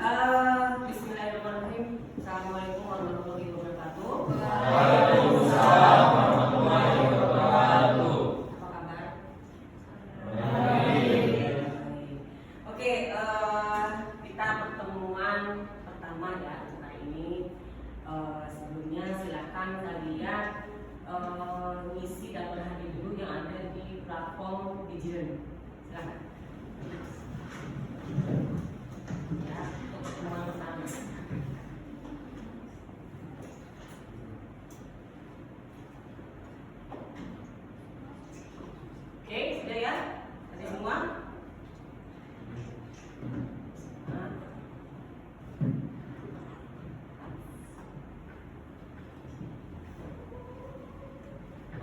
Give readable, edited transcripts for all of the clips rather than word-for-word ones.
Bismillahirrahmanirrahim. Assalamualaikum warahmatullahi wabarakatuh. Waalaikumsalam warahmatullahi wabarakatuh. Apa kabar? Baik. Oke, kita pertemuan pertama ya hari ini. Sebelumnya silakan kalian ngisi daftar hadir dulu yang ada di platform Digital. Silakan. Ya, untuk pertemuan pertama. Oke, sudah ya? Ada semua? Nah.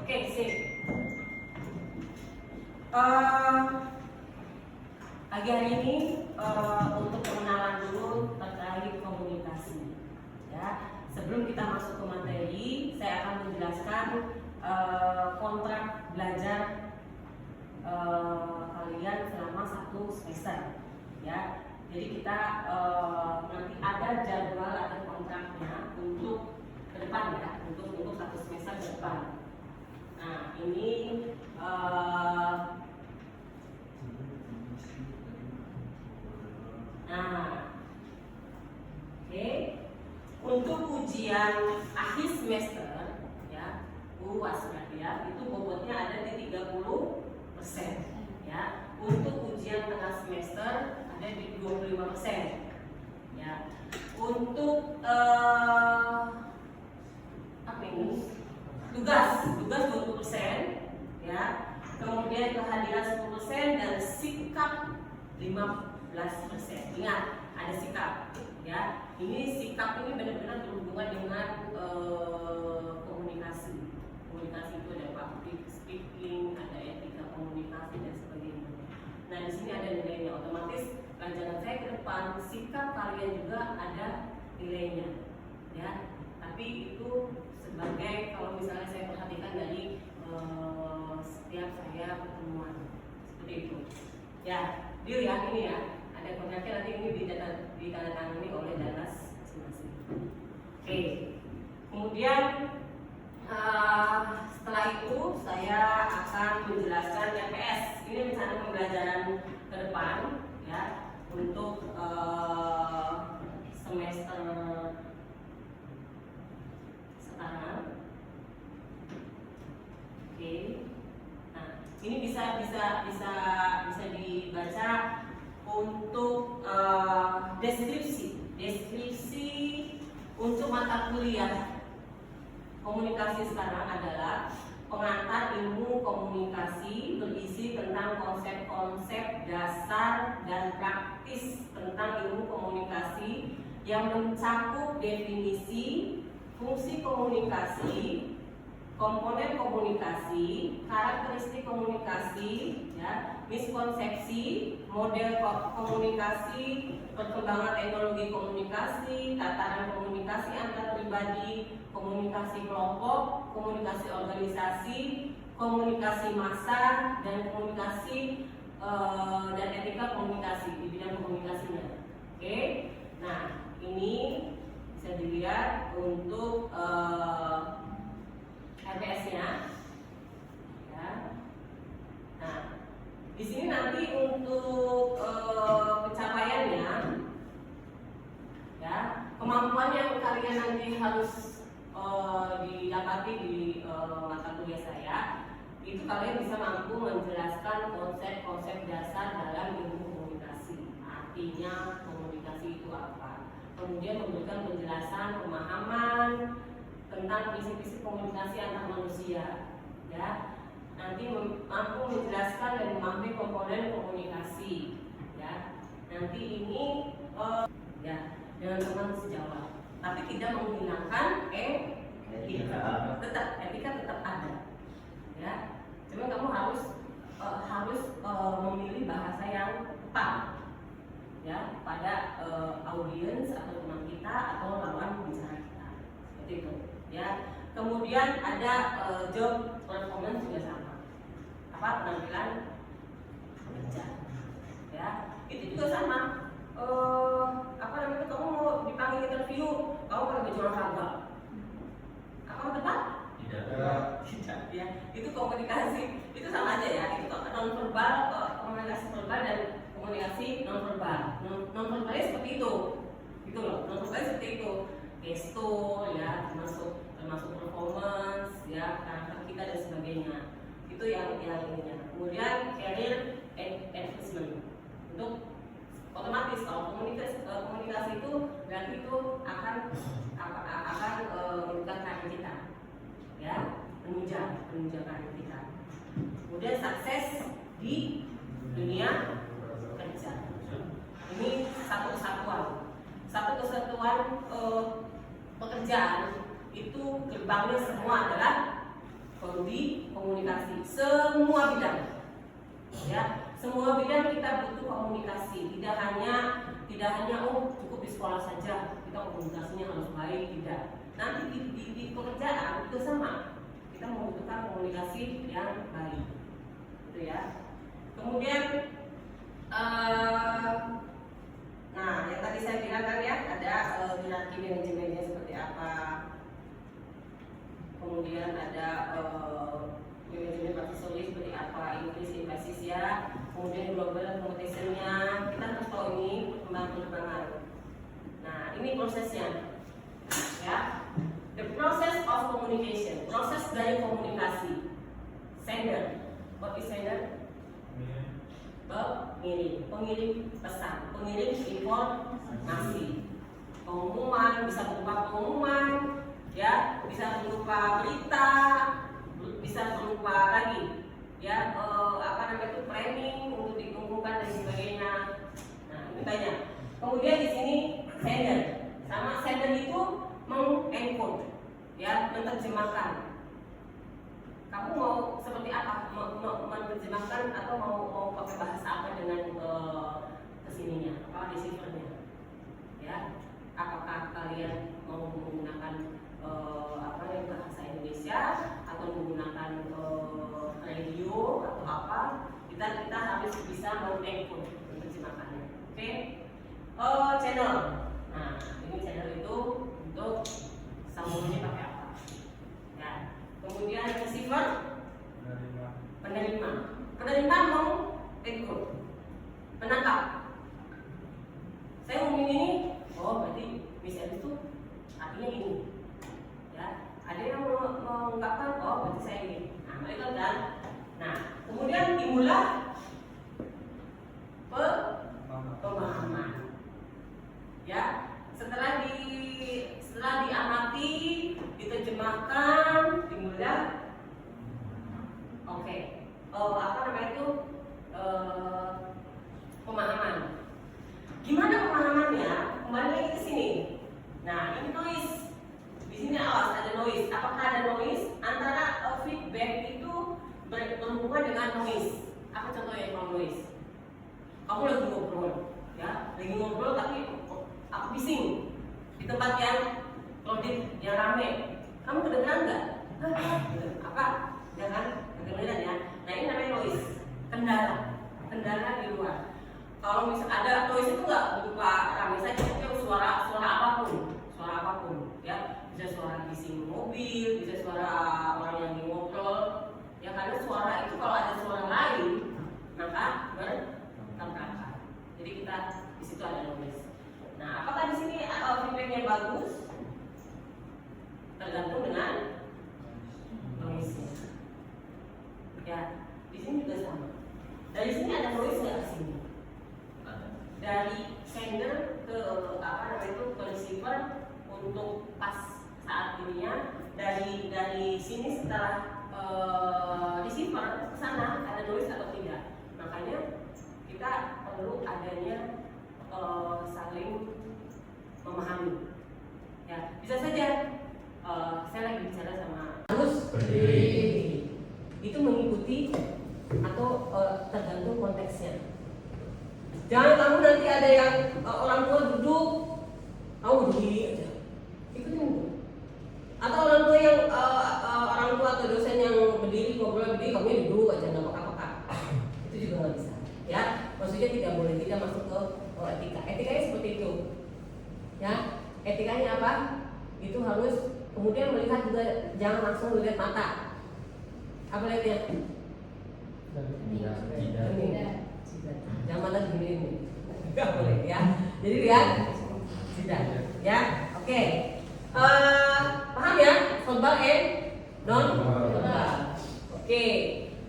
Oke, sip. Pagi hari ini untuk pengenalan dulu terkait komunikasi. Ya, sebelum kita masuk ke materi, saya akan menjelaskan kontrak belajar kalian selama 1 semester. Ya, jadi kita nanti ada jadwal atau kontraknya untuk ke depan ya, untuk 1 semester ke depan. Nah, ini oke. Untuk ujian akhir semester ya, UAS berarti ya, itu bobotnya ada di 30% ya. Untuk ujian tengah semester ada di 25% ya. Untuk apa ini? Tugas 20% ya. Kemudian kehadiran 10% dan sikap 15%. Ingat, ada sikap ya. Ini sikap ini benar-benar berhubungan dengan komunikasi. Komunikasi itu ada public speaking, ada etika komunikasi dan sebagainya. Nah, di sini ada nilainya. Otomatis pelajaran saya ke depan sikap kalian juga ada nilainya ya. Tapi itu sebagai, kalau misalnya saya perhatikan dari setiap saya pertemuan seperti itu ya. Deal ya, ini ya, ada kontraknya, nanti ini ditandatangani oleh Danas masing-masing. Oke, kemudian setelah itu saya akan menjelaskan RPS. Ini rencana pembelajaran ke depan ya, untuk semester sekarang. Oke, nah ini bisa dibaca untuk deskripsi untuk mata kuliah komunikasi sekarang adalah pengantar ilmu komunikasi, berisi tentang konsep-konsep dasar dan praktis tentang ilmu komunikasi yang mencakup definisi, fungsi komunikasi, komponen komunikasi, karakteristik komunikasi, ya, miskonsepsi, model komunikasi, perkembangan teknologi komunikasi, tataran komunikasi antar pribadi, komunikasi kelompok, komunikasi organisasi, komunikasi massa, dan komunikasi dan etika komunikasi di bidang komunikasinya. Oke, nah ini bisa dilihat untuk RPS-nya ya. Nah, di sini nanti untuk pencapaiannya ya, kemampuan yang kalian nanti harus didapati di mata kuliah saya, itu kalian bisa mampu menjelaskan konsep-konsep dasar dalam ilmu komunikasi. Artinya komunikasi itu apa? Kemudian memberikan penjelasan, pemahaman tentang prinsip-prinsip komunikasi antar manusia ya. Nanti mampu menjelaskan dan memahami komponen komunikasi ya. Nanti ini ya dengan teman sejawat, tapi tidak menghilangkan etika. Etika tetap ada ya. Cuma kamu harus memilih bahasa yang tepat ya pada audiens atau teman kita atau lawan bicara kita, seperti itu ya. Kemudian ada job performance juga sama, apa, penampilan kerja ya, itu juga sama. Apa namanya, interview kamu pakai baju olahraga, apa tepat? Tidak. Ya, itu komunikasi, itu sama aja ya, itu non verbal, komunikasi verbal dan komunikasi non verbal. Non verbalnya seperti itu, gitu loh. Non verbalnya seperti itu, gestur ya, termasuk performance ya, karakter kita dan sebagainya. Itu yang ininya. Kemudian career advancement, untuk otomatis kalau komunikasi itu berarti itu akan menunjukkan karir kita. Ya, menunjang karir kita. Kemudian sukses di dunia kerja. Ini satu kesatuan pekerjaan itu gerbangnya semua adalah komunikasi, semua bidang. Ya, semua bidang kita butuh komunikasi. Tidak hanya cukup di sekolah saja kita komunikasinya harus baik, tidak. Nanti di pekerjaan itu sama, kita membutuhkan komunikasi yang baik, gitu ya. Kemudian, nah yang tadi saya bilang kan ya, ada hierarki manajemennya seperti apa. Kemudian ada manajemen partisipasi seperti apa, increase basis ya. Kemudian global competition-nya, kita harus tahu ini perkembangan. Nah ini prosesnya, ya. The process of communication, proses dari komunikasi. Sender, what is sender? Pengirim pesan, pengirim informasi. Pengumuman bisa berupa pengumuman, ya, bisa berupa berita, bisa berupa lagi, ya, itu planning untuk diumumkan dan sebagainya. Nah ini banyak. Kemudian di sini sender, sama sender itu mengencode, ya, menerjemahkan. Kamu mau seperti apa? Menerjemahkan atau mau pakai bahasa apa dengan kesininya? Apa receivernya? Ya, apakah kalian mau menggunakan bahasa Indonesia atau menggunakan radio atau apa? Kita harus bisa mengencode, menerjemahkannya. Oke? Channel. Nah, ini channel itu untuk sambungannya pakai apa? Ya. Kemudian receiver, penerima mau encode, menangkap. Saya ngomongin ini, oh berarti bisa itu artinya ini. Ya, ada yang mengungkapkan, oh berarti saya ini. Nah, mereka dan, nah kemudian dimulai pemahaman. Ya, setelah diamati, diterjemahkan, dimulai, oke. Pemahaman. Gimana pemahamannya? Kembali lagi ke sini. Nah, ini noise. Di sini awas ada noise. Apakah ada noise? Antara feedback itu berhubungan dengan noise. Apa contohnya kalau noise? Kamu lagi ngobrol, ya, tapi aku bising di tempat yang crowded, yang ramai. Kamu kedengeran nggak? Apa? Ya kan? Kedengeran ya. Nah ini namanya noise. Kendala di luar. Kalau misal ada noise itu nggak berupa ramai saja, itu suara apapun, ya, bisa suara bising mobil, bisa suara orang yang ngobrol, ya, karena suara itu kalau ada suara lain maka berkata. Jadi kita di situ ada noise. Nah, apakah di sini feedbacknya bagus? Tergantung dengan noise-nya. Ya, di sini juga sama. Dari sini ada noise nggak ke sini? Dari sender ke ke receiver untuk pas saat ininya, dari sini setelah receiver ke sana ada noise atau tidak? Makanya kita perlu adanya saling memahami. Ya, bisa saja saya lagi bicara sama harus berdiri. Itu mengikuti atau tergantung konteksnya. Jangan kamu nanti ada yang orang tua duduk, kamu berdiri aja, ikutin dulu. Atau orang tua yang orang tua atau dosen yang berdiri ngobrol berdiri, kamu duduk aja nggak peka-peka. Itu juga nggak bisa. Ya, maksudnya tidak boleh, tidak masuk ke etika. Etikanya seperti itu. Ya, Etikanya apa? Itu harus kemudian melihat juga, jangan langsung melihat mata. Apa lihatnya? Tidak. Jangan mata gini ini. Enggak boleh ya. Jadi lihat tidak. Ya, oke. Paham ya? Verbal and non verbal. Oke.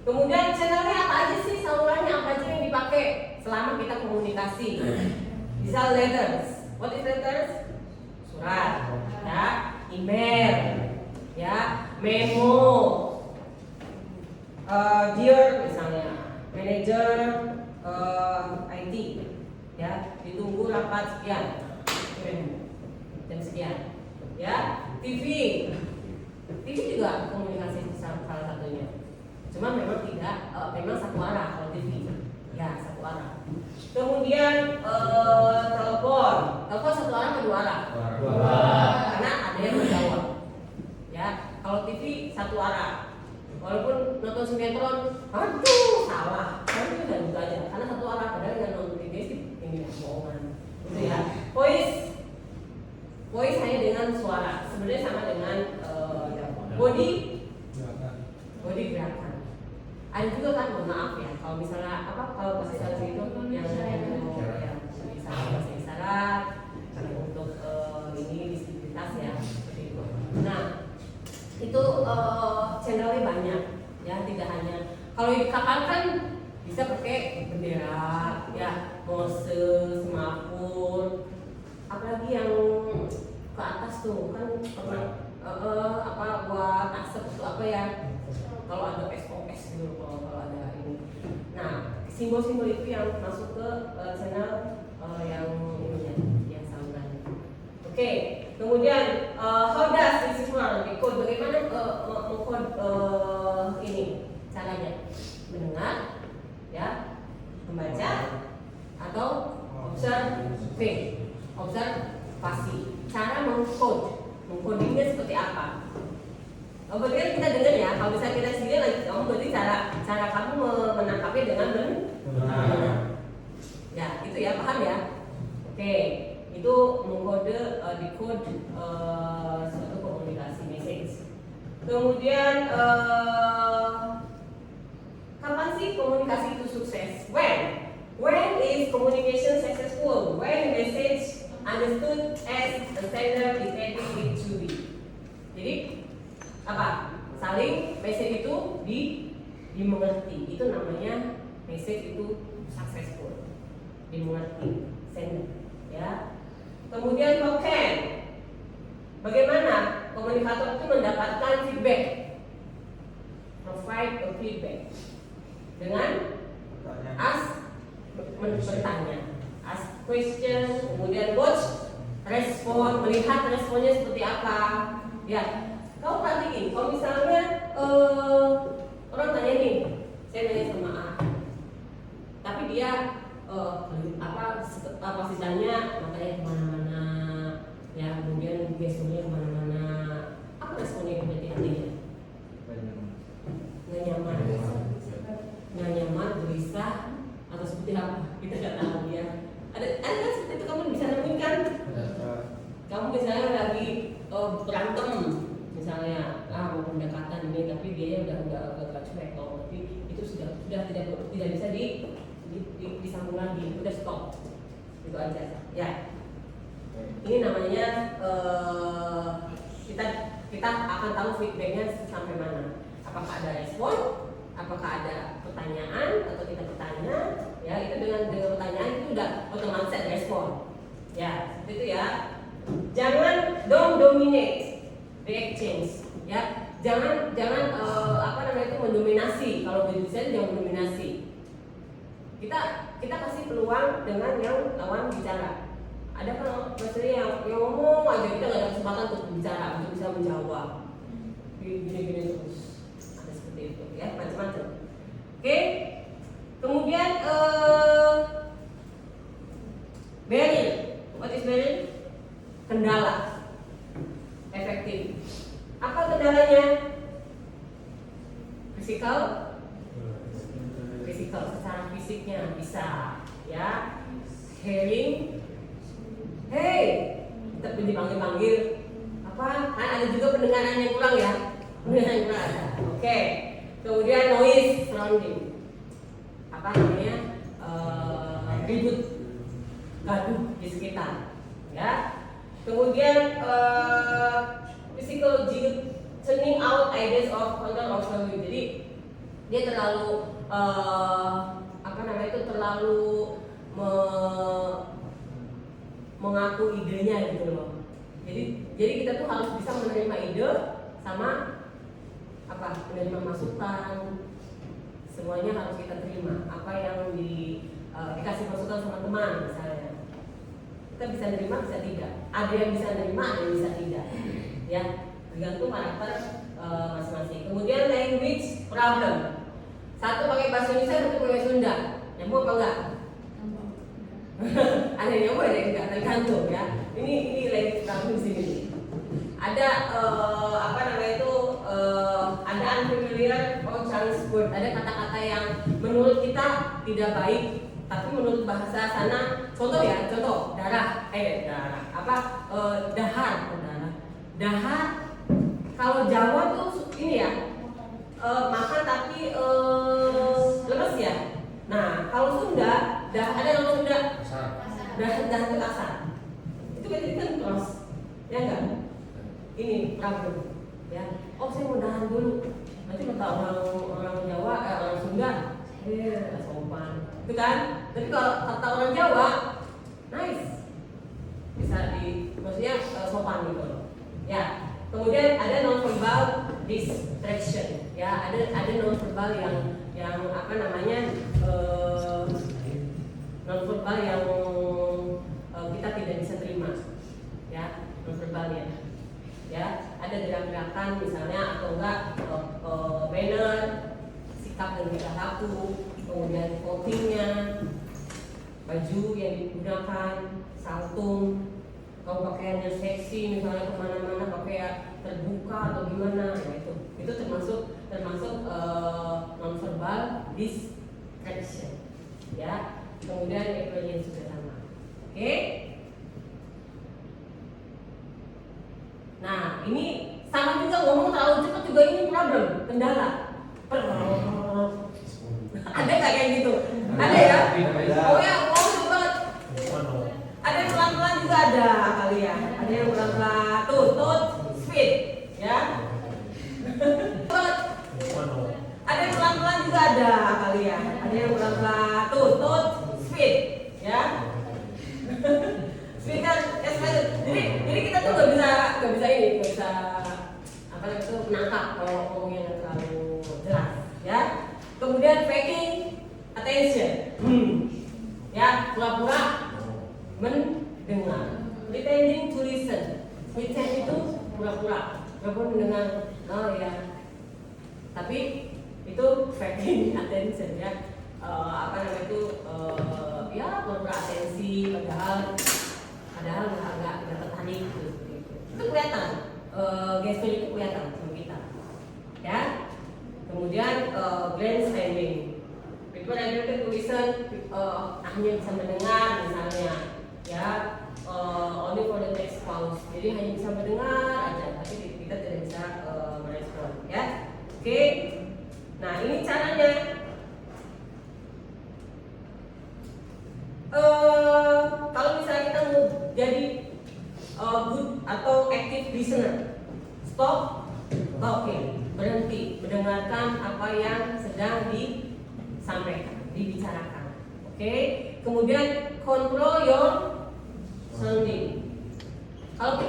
Kemudian channelnya apa aja sih? Salurannya apa aja yang dipakai selama kita komunikasi? Bisa letters. What is letters? Surat, ya, email, ya, memo, dear misalnya, manager, IT, ya, ditunggu rapat sekian, jam sekian, ya, TV juga komunikasi salah satunya. Cuma memang tidak, memang satu arah kalau TV, ya satu arah. Kemudian telepon satu arah atau dua arah? Dua arah. Karena ada yang menjawab. Ya, kalau TV satu arah. Walaupun nonton sinetron, aduh salah. Kan itu udah buka aja. Karena satu arah, padahal yang nonton TV sih ini bohongan. Gitu ya. Voice hanya dengan suara. Sebenarnya sama dengan body gerakan. Ada juga kan, mohon maaf ya, kalau misalnya kalau bahasa isyarat itu yang bisa bahasa isyarat untuk ini disabilitas ya, seperti itu. Nah, itu channelnya banyak ya, tidak hanya kalau di kapal kan bisa pakai bendera ya, pose, semapur, apalagi yang ke atas tuh kan buat asap itu apa ya, kalau ada SOS gitu, kalau ada ini. Nah, simbol-simbol itu yang masuk ke channel yang ininya, yang saluran. Oke, kemudian how does this work? Decode, bagaimana mengkode ini caranya? Mendengar, ya, membaca, atau observasi. Cara mengcodingnya seperti apa? Berarti kan kita dengar ya, kalau misalnya kita sendiri lagi kamu, berarti cara kamu menangkapnya dengan benar. Ya, itu ya, paham ya? Oke, itu mengkode decode suatu komunikasi message. Kemudian kapan sih komunikasi itu sukses? When is communication successful? When message understood as the sender intended it to be. Jadi apa? Saling message itu dimengerti. Itu namanya message itu successful. Dimengerti, sender, ya. Kemudian token. Bagaimana komunikator itu mendapatkan feedback? Provide a feedback dengan bertanya, ask question, kemudian watch, respon, melihat responnya seperti apa. Ya, kau perhatiin, kalau misalnya orang tanya nih, saya nanya sama A, tapi dia apa sisanya matanya kemana-mana, ya, kemudian gesturnya kemana-mana, apa responnya berarti artinya? Nggak nyaman, gelisah, atau seperti apa? Kita nggak tahu ya. Ada kan seperti itu, kamu bisa nemuin kan? Kamu misalnya lagi berantem, misalnya mau pendekatan ini, tapi dia udah cuek, berarti itu sudah tidak bisa disambung lagi, udah stop, itu aja. Ya, ini namanya kita akan tahu feedbacknya sampai mana. Apakah ada respon? Apakah ada pertanyaan atau kita bertanya? Ya, itu dengan pertanyaan itu udah otomatis ada respon. Ya, seperti itu ya. Don't dominate the exchange. Ya, jangan itu mendominasi. Kalau berbicara jangan mendominasi. Kita kasih peluang dengan yang lawan bicara. Ada kan maksudnya yang ngomong aja, kita nggak ada kesempatan untuk bicara, untuk bisa menjawab. Gini terus. Seperti itu ya, macam-macam. Oke. Kemudian barrier. What is barrier? Kendala. Efektif. Apa kendalanya? Fisikal, secara fisiknya bisa ya. Hearing, hey, kita tapi dipanggil apa? Kan ada juga pendengaran yang kurang ya. Pendengaran yang kurang ada. Oke. Kemudian noise surrounding. Apa namanya? Ribut, gaduh di sekitar. Ya. Kemudian physical turning out ideas of control of value. Jadi dia terlalu apa namanya itu terlalu mengaku idenya gitu loh. Jadi kita tuh harus bisa menerima ide sama apa menerima masukan, semuanya harus kita terima. Apa yang dikasih masukan sama teman misalnya, kita bisa nerima bisa tidak. Ada yang bisa nerima, ada yang bisa tidak. Ya, tergantung karakter masing-masing. Kemudian language problem. Satu pakai bahasa Indonesia, satu pakai Sunda. Nyambung apa enggak? Ada yang nyambung, ada yang enggak, tergantung ya. Ini language problem di sini. Ada apa namanya itu ada unfamiliar or challenge word. Ada kata-kata yang menurut kita tidak baik, tapi menurut bahasa sana, contoh ya, contoh dahar, dahar. Kalau Jawa tuh ini ya makan tapi lemes ya. Nah kalau Sunda, ada nama Sunda, dahar itu kasar. Itu berarti kan terus, ya enggak? Ini problem, ya. Oh saya mau dahar dulu. Nanti kata orang Jawa, orang Sunda, sopan, itu kan? Tapi kalau kata orang Jawa, nice, bisa maksudnya sopan gitu loh. Ya. Kemudian ada non-verbal distraction, ya. Ada non-verbal yang apa namanya non-verbal yang kita tidak bisa terima, ya non-verbalnya. Ya, ada gerakan-gerakan misalnya atau enggak manner, sikap dan tingkah laku, kemudian clothingnya, baju yang digunakan, saltung, kalau pakaiannya seksi misalnya kemana-mana pakai terbuka atau gimana, nah itu termasuk non-verbal distraction, ya. Kemudian experience juga sama, oke? Nah ini sama juga ngomong terlalu cepat juga ini problem, kendala. Ada nggak kayak gitu? Ada ya? Oh ya, ngomong banget. Ada yang pelan-pelan juga ada kali ya. Ada yang pelan-pelan, tuh, speed, ya. Ada yang pelan-pelan juga ada kali ya. Ada yang pelan-pelan, tuh, speed, ya. Speed kan, jadi kita tuh nggak bisa apa namanya itu menangkap kalau ngomongnya nggak terlalu jelas, ya. Kemudian faking attention, ya, pura-pura mendengar. Pretending to listen. Pretend itu pura-pura mendengar. Oh ya. Tapi itu faking attention ya. Apa namanya itu ya pura-pura atensi padahal nggak tertarik gitu. Itu kelihatan. Gestur itu kelihatan sama kita. Ya. Kemudian glance timing. People able to listen, hanya bisa mendengar misalnya, ya, only for the text pause. Jadi hanya bisa mendengar aja, tapi kita tidak bisa merespon, ya. Oke. Nah ini caranya. Kalau misalnya kita mau jadi good atau active listener, stop talking, berhenti mendengarkan apa yang sedang disampaikan, dibicarakan. Oke. Kemudian control your sounding. Kalau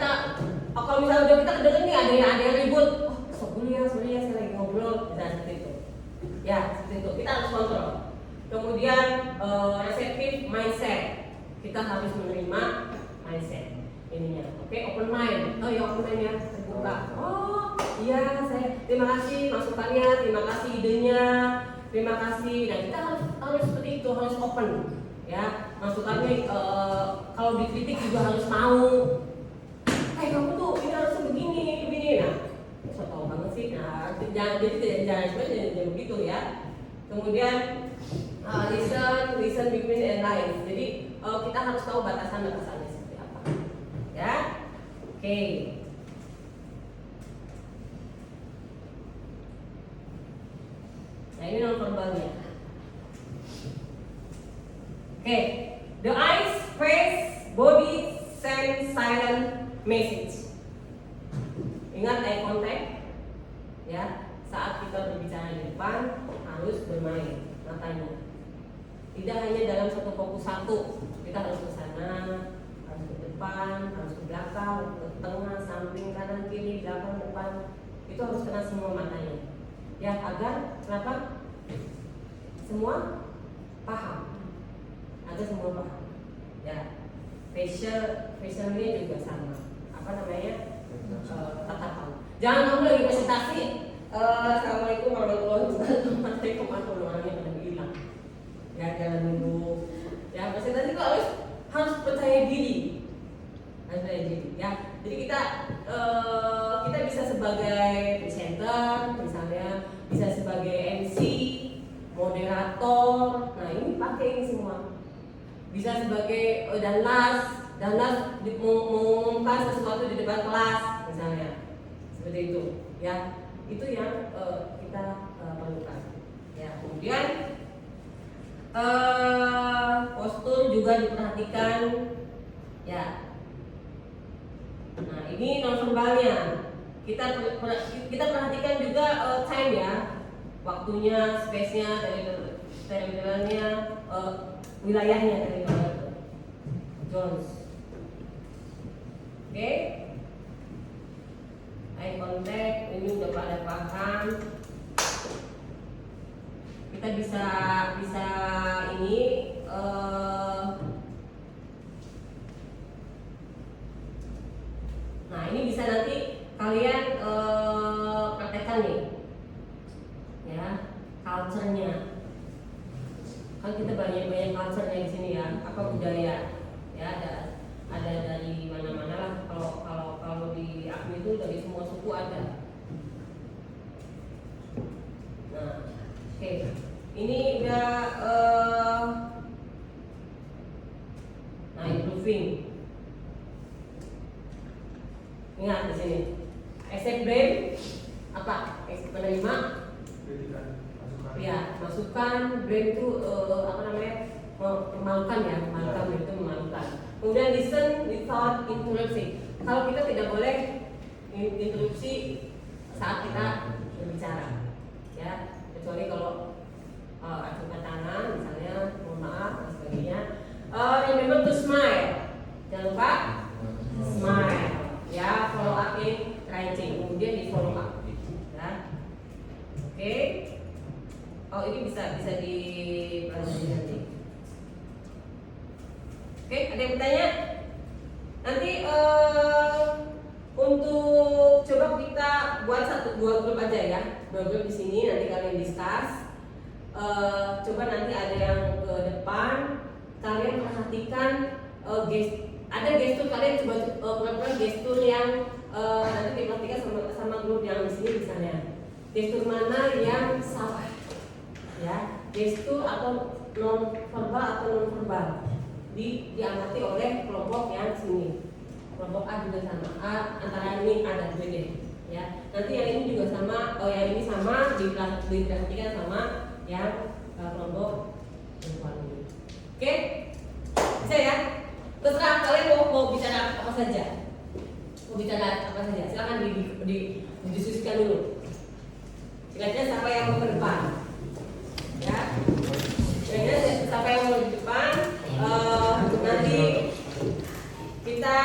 misalnya udah kita kedengeran nih ada yang ribut, sorry ya saya lagi ngobrol, bisa seperti itu. Ya seperti itu. Kita harus kontrol. Kemudian receptive mindset. Kita harus menerima mindset ininya. Oke, open mind. Oh ya open mind ya, terbuka. Oh iya terima kasih masukannya, terima kasih idenya, terima kasih. Nah kita harus seperti itu, harus open, ya. Masukannya kalau dikritik juga harus mau. Kamu tuh ini harusnya begini. Nah, so tau banget sih. Nah jangan begitu ya. Kemudian listen between and lines. Jadi kita harus tahu batasannya seperti apa, ya. Oke. Nah ini non verbalnya. Oke, the eyes, face, body send silent message. Ingat eye contact, ya. Saat kita berbicara di depan harus bermain matanya. Tidak hanya dalam satu fokus satu. Kita harus ke sana, harus ke depan, harus ke belakang, ke tengah, samping, kanan, kiri, belakang, depan. Itu harus kena semua matanya. Ya, agar kenapa? Semua paham. Agar semua paham. Ya, facialnya juga sama. Apa namanya? Tatapan. Jangan kamu lagi presentasi. Assalamualaikum warahmatullahi wabarakatuh. Orangnya pada hilang. Ya, jangan dulu. Ya, presentasi itu harus percaya diri. Harus percaya diri. Ya, jadi kita bisa sebagai presenter, misalnya, bisa sebagai MC, moderator. Nah, ini pakai ini semua. Bisa sebagai danlas mengumumkan sesuatu di depan kelas, misalnya, seperti itu. Ya, itu yang kita perlukan. Ya, kemudian postur juga diperhatikan. Ya. Nah, ini nonverbalnya. Kita perhatikan juga time ya, waktunya, space-nya, teritorialnya, wilayahnya teritorial. Jones. Oke. Eye contact ini udah pada paham. Kita bisa ini nah ini bisa nanti kalian praktekkan nih, ya, culture-nya. Kan kita banyak culture-nya di sini ya, apa budaya, ya ada dari mana-mana lah. Kalau di AKMI itu dari semua suku ada. Nah, oke. Ini udah nah improving. Ingat di sini. Accept blame apa? Menerima. Ya, masukan. Blame itu apa namanya? Memalukan ya, memalukan itu memalukan. Kemudian listen without interrupting. Kalau kita tidak boleh interupsi saat kita berbicara, ya, kecuali kalau acungkan tangan, misalnya, mohon maaf dan sebagainya. Remember to smile. Jangan lupa smile. Ya, follow up in writing. Kemudian di follow up. Ya, oke. Oh, ini bisa dipelajari nanti. Oke, ada yang bertanya? Nanti untuk coba kita buat dua grup aja ya, 2 grup di sini nanti kalian discuss. Coba nanti ada yang ke depan, kalian perhatikan ada gestur, kalian coba pura-pura gestur yang nanti diperhatikan sama grup yang di sini misalnya. Gestur mana yang salah? Ya, gestur atau non verbal atau non verbal diamati oleh kelompok yang sini. Kelompok A juga sama. Antara ini A dan B deh. Ya. Nanti yang ini juga sama. Yang ini sama diperhatikan sama yang kelompok perempuan ini. Oke? Bisa ya? Terserah kalian mau bicara apa saja. Mau bicara apa saja. Silakan didiskusikan dulu. Kira-kira siapa yang mau ke depan? Ya. Kira-kira siapa yang mau di depan? Nanti kita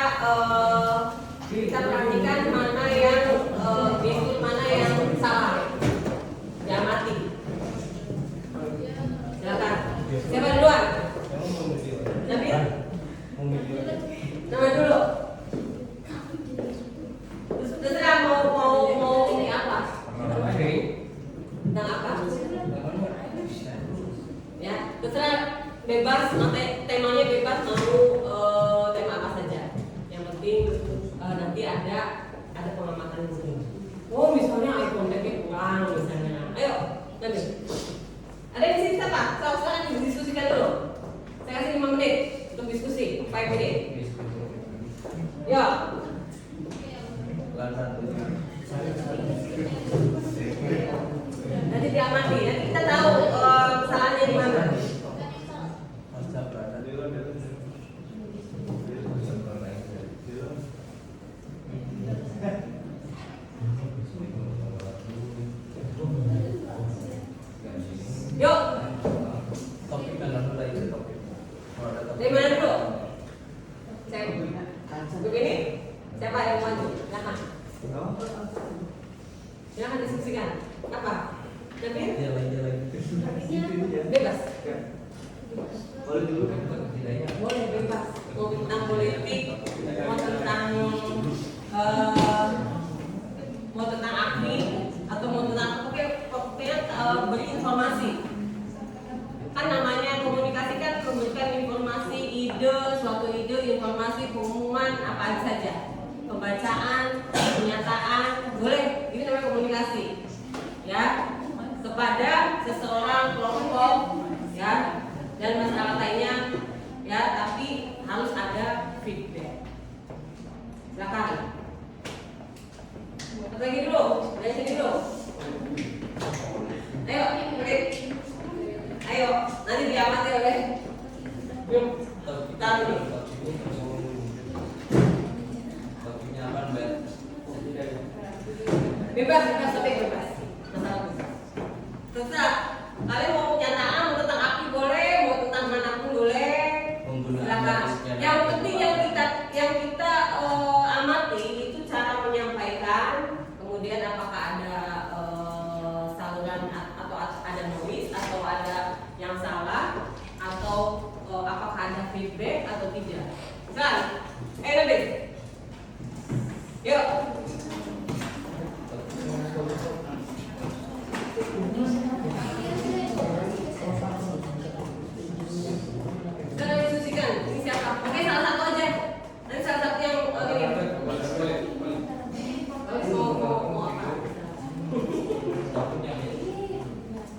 perhatikan mana yang gestur mana yang salah, diamati. Silakan. Siapa duluan? Nabil. Nama dulu. Terserah mau ini apa? Tentang apa? Ya, terserah. Bebas, temanya bebas, mau tema apa saja. Yang penting nanti ada pengamatan di sini. Oh, misalnya eye contact-nya kurang misalnya. Ayo, Nabil. Ada yang di sini siapa? Sekarang didiskusikan dulu. Nanti diamati, nanti kita tahu kesalahannya di mana. Yuk, dari mana dulu? Saya begini. Siapa yang maju? Silakan. Silakan diskusikan. Apa? Tapi? Bebas. Boleh bebas. Mau tentang politik, mau tentang AKMI, atau mau tentang pokoknya beri informasi. Kan namanya komunikasi kan memberikan informasi, ide, suatu ide, informasi, pengumuman, apa saja. Pembacaan, pernyataan, boleh, ini namanya komunikasi, ya, kepada seseorang, kelompok, ya, dan masyarakat lainnya, ya, tapi harus ada feedback. Silakan. Satu lagi dulu, dari sini dulu. Ayo, oke. Ayo, nanti diamati oleh kita nih. Bebas, topik bebas. Masalah bebas. Terserah. Kalian mau pernyataan, mau tentang api boleh, mau tentang manapun boleh. Silakan. Yang penting yang kita amati itu cara menyampaikan. Kemudian apakah ada saluran atau ada noise atau ada yang salah atau apakah ada feedback atau tidak. Silakan. Lebih. Yuk. Kita diskusikan. Ini siapa? Oke, salah satu aja. Nanti salah satu yang ini. Mau apa?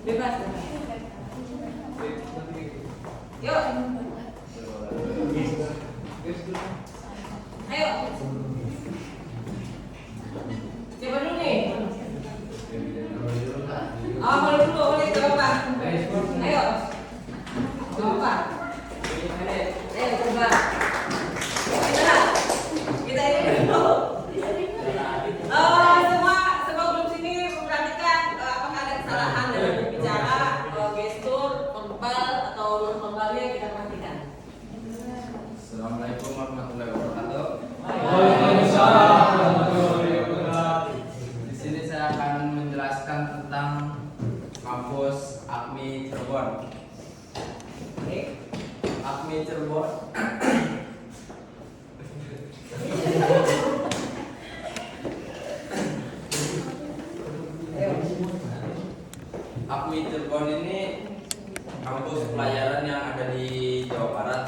Bebas. Yuk. Ayo. Siapa dulu nih? Boleh dulu, boleh, gak apa-apa. Ayo. Gak apa-apa. Ayo, coba. Kita ini dulu. Semua grup sini memperhatikan apakah ada kesalahan dalam berbicara, gestur, verbal atau non verbalnya kita perhatikan. Assalamualaikum warahmatullahi wabarakatuh. Waalaikumsalam warahmatullahi wabarakatuh. Di sini saya akan menjelaskan tentang kampus AKMI Cirebon. AKMI Cirebon. AKMI Cirebon ini kampus pelayaran yang ada di Jawa Barat,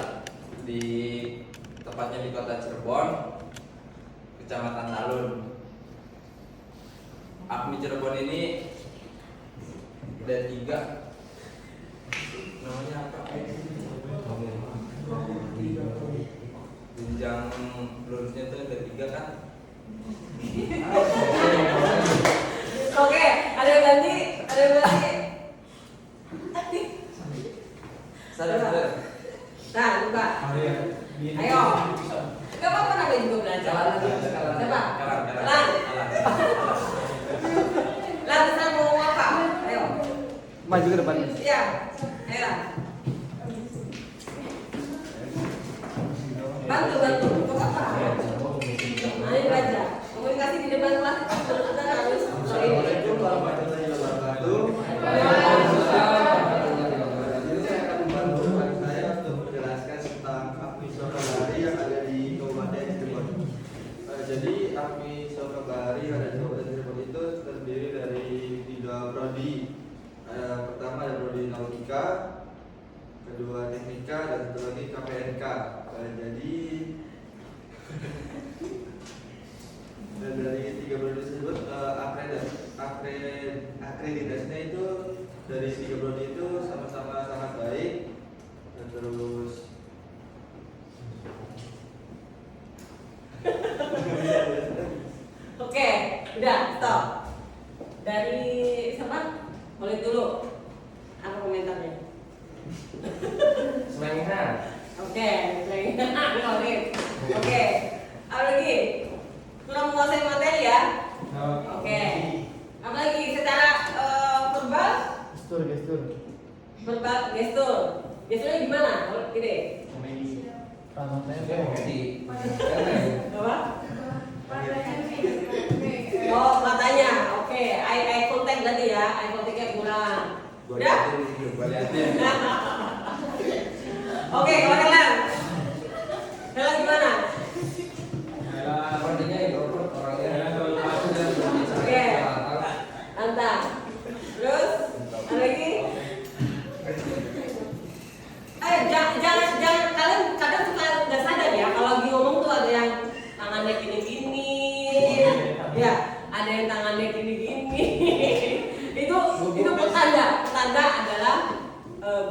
tepatnya di kota Cirebon, Kecamatan Talun. AKMI Cirebon ini ada 3, namanya apa? Jenjang lulusnya itu ada 3 kan? Oke, ada yang ganti, ada yang ganti. Sadar. Nah, buka. Ayo. Gak apa-apa, namanya juga belajar. Coba. Lan, sekarang mau ngomong apa? Ayo. Maju ke depan. Iya. Ayo. Bantu. Buka apa? Ayo belajar. Komunikasi di depan kelas itu kita harus. Assalamualaikum warahmatullahi wabarakatuh. Saya untuk menjelaskan tentang AKMI Sokabari yang ada di Kabupaten Cirebon. Jadi AKMI Sokabari yang ada di Kabupaten Cirebon itu terdiri dari 3 prodi. Pertama ada prodi Nautika, kedua Teknika, dan satu lagi KPNK. Jadi dan dari 3 prodi tersebut akreditasinya itu dari 3 prodi itu sama-sama sangat baik. Dan terus Oke, Udah, stop. Dari siapa? Boleh dulu. Apa komentarnya? Semangat. Oke, Nolin. Oke, apa lagi? Kurang menguasai materi ya? Oke. Apa lagi? Secara verbal? Verbal gestur. Gesturnya gimana? Kalau gini. Apa? Oh, matanya. Oke, eye contact berarti ya. Eye contact-nya kurang. Udah? Oke, kalau kalian gimana? Sepertinya introvert orangnya masuk dan berbicara. Oke. Mantap. Terus ada lagi? Jangan kalian kadang suka nggak sadar ya kalau lagi ngomong tuh ada yang tangannya gini-gini, ya ada yang tangannya gini-gini. itu petanda adalah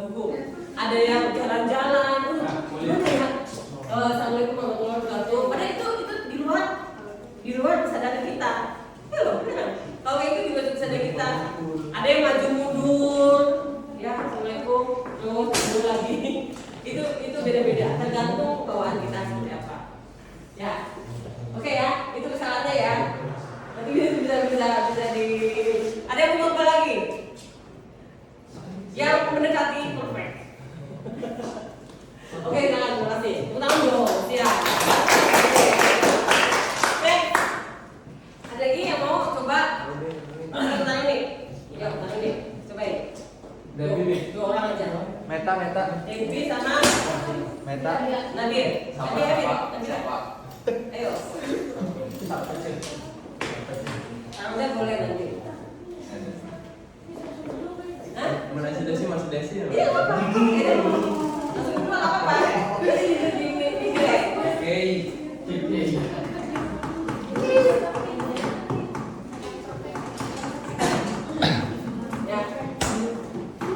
gugup. Ada yang jalan-jalan, gimana ya? Assalamualaikum warahmatullahi wabarakatuh. Padahal itu di luar kesadaran kita. Ya loh, benar. Kalau kayak itu juga kesadaran kita. Ada yang maju mundur, ya assalamualaikum, terus mundur lagi. itu beda-beda, tergantung bawaan kita seperti apa. Ya, oke ya, itu kesalahannya ya. Nanti bisa di. Ada yang mau apa lagi? Yang mendekati perfect. Oke, terima kasih. Utang dulu, siap. Oke, ada lagi yang mau coba? Utang ini, ya utang ini, cobain. Dua orang aja. Meta. Devi sama Meta. Nabil. Sama Nabil. siapa? Ayo. Anda boleh nanti. Hah? Mana si Desi masih Desi? Iya, apa? Oke, langsung dulu apa? Di grek. Oke. Ya.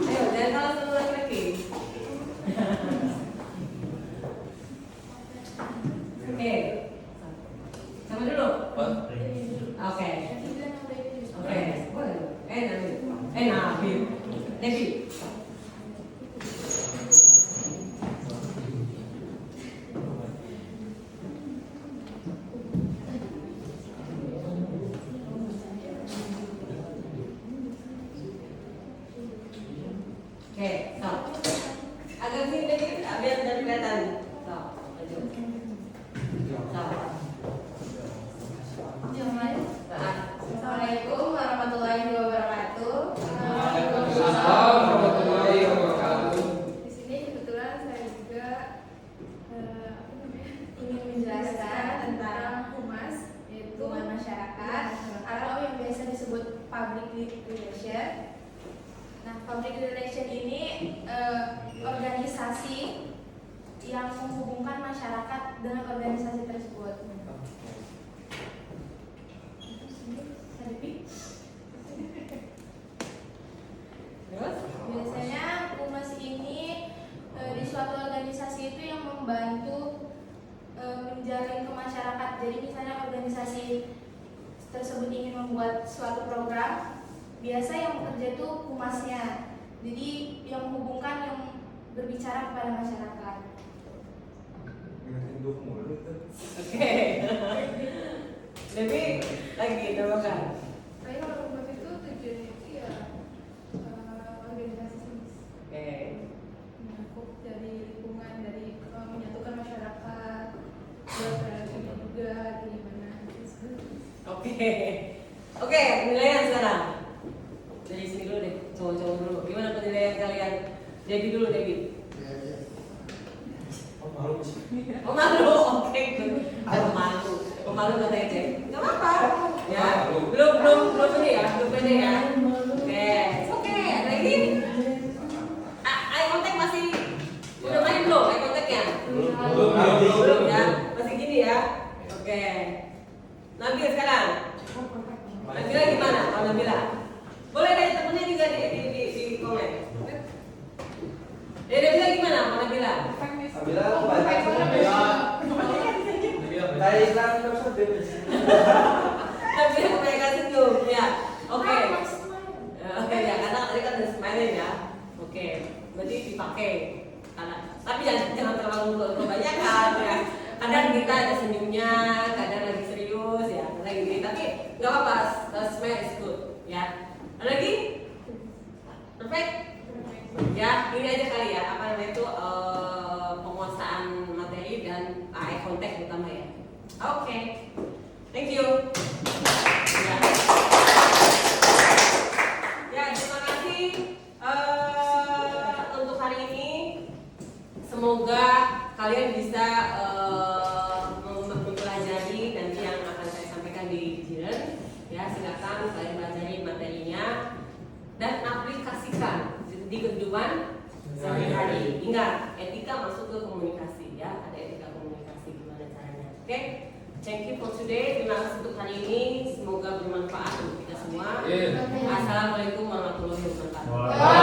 Ayo, jangan kalah sama laki-laki. Oke. Sama dulu. Oke. Oke. Boleh. Nabil. Devi. Oke, stop. Agak sini dikit, biar kelihatan. Stop. Lanjut. Stop. Assalamualaikum warahmatullahi wabarakatuh. Waalaikumsalam warahmatullahi wabarakatuh. Di sini kebetulan saya juga ingin menjelaskan tentang humas, yaitu hubungan masyarakat atau yang biasa disebut public relation. Nah, public relation ini organisasi yang menghubungkan masyarakat dengan organisasi tersebut. Terus? Biasanya humas ini di suatu organisasi itu yang membantu menjalin ke masyarakat. Jadi misalnya organisasi tersebut ingin membuat suatu program, biasa yang bekerja itu humasnya. Jadi yang menghubungkan, yang berbicara kepada masyarakat. Oke. Devi lagi tambahkan. Tapi kalau humas itu tujuannya itu ya organisasi Oke. mencakup dari lingkungan, dari menyatukan masyarakat, berperannya juga gimana. Oke, penilaian sekarang. Dari sini dulu deh, cowok-cowok dulu. Gimana penilaian kalian? Devi dulu, Devi. Oh malu, oke. Malu katanya Cek. Gak apa-apa. Ya, belum ini ya, belum pede ya. Oke, ada lagi? Eye contact masih udah main belum? Eye contactnya? Belum ya, masih gini ya. Oke. Nabil sekarang. Nabila gimana? Kalau Nabila, boleh dari temennya juga di komen. Nabila gimana? Kalau Nabila? Nabila baca. Kayak iklan terus Tapi kebanyakan senyum, ya. Oke. Mas, Oke ya, karena tadi kan udah smiling ya. Oke, berarti dipakai. Tapi jangan terlalu kebanyakan ya. Kadang kita ada senyumnya, kadang lagi serius ya, lagi gini. Tapi nggak apa-apa, smile is good ya. Ada lagi? Perfect? Ya, ini aja kali ya. Apa namanya itu penguasaan materi dan eye contact terutama ya. Oke, thank you. Ya. Ya, terima kasih untuk hari ini. Semoga kalian bisa mempelajari nanti yang akan saya sampaikan di Jiren. Ya, silakan kalian pelajari materinya dan aplikasikan di kehidupan sehari-hari. Ingat, etika masuk ke komunikasi ya. Ada etika komunikasi gimana caranya. Oke? Thank you for today. Terima kasih untuk hari ini. Semoga bermanfaat untuk kita semua. Assalamualaikum warahmatullahi wabarakatuh.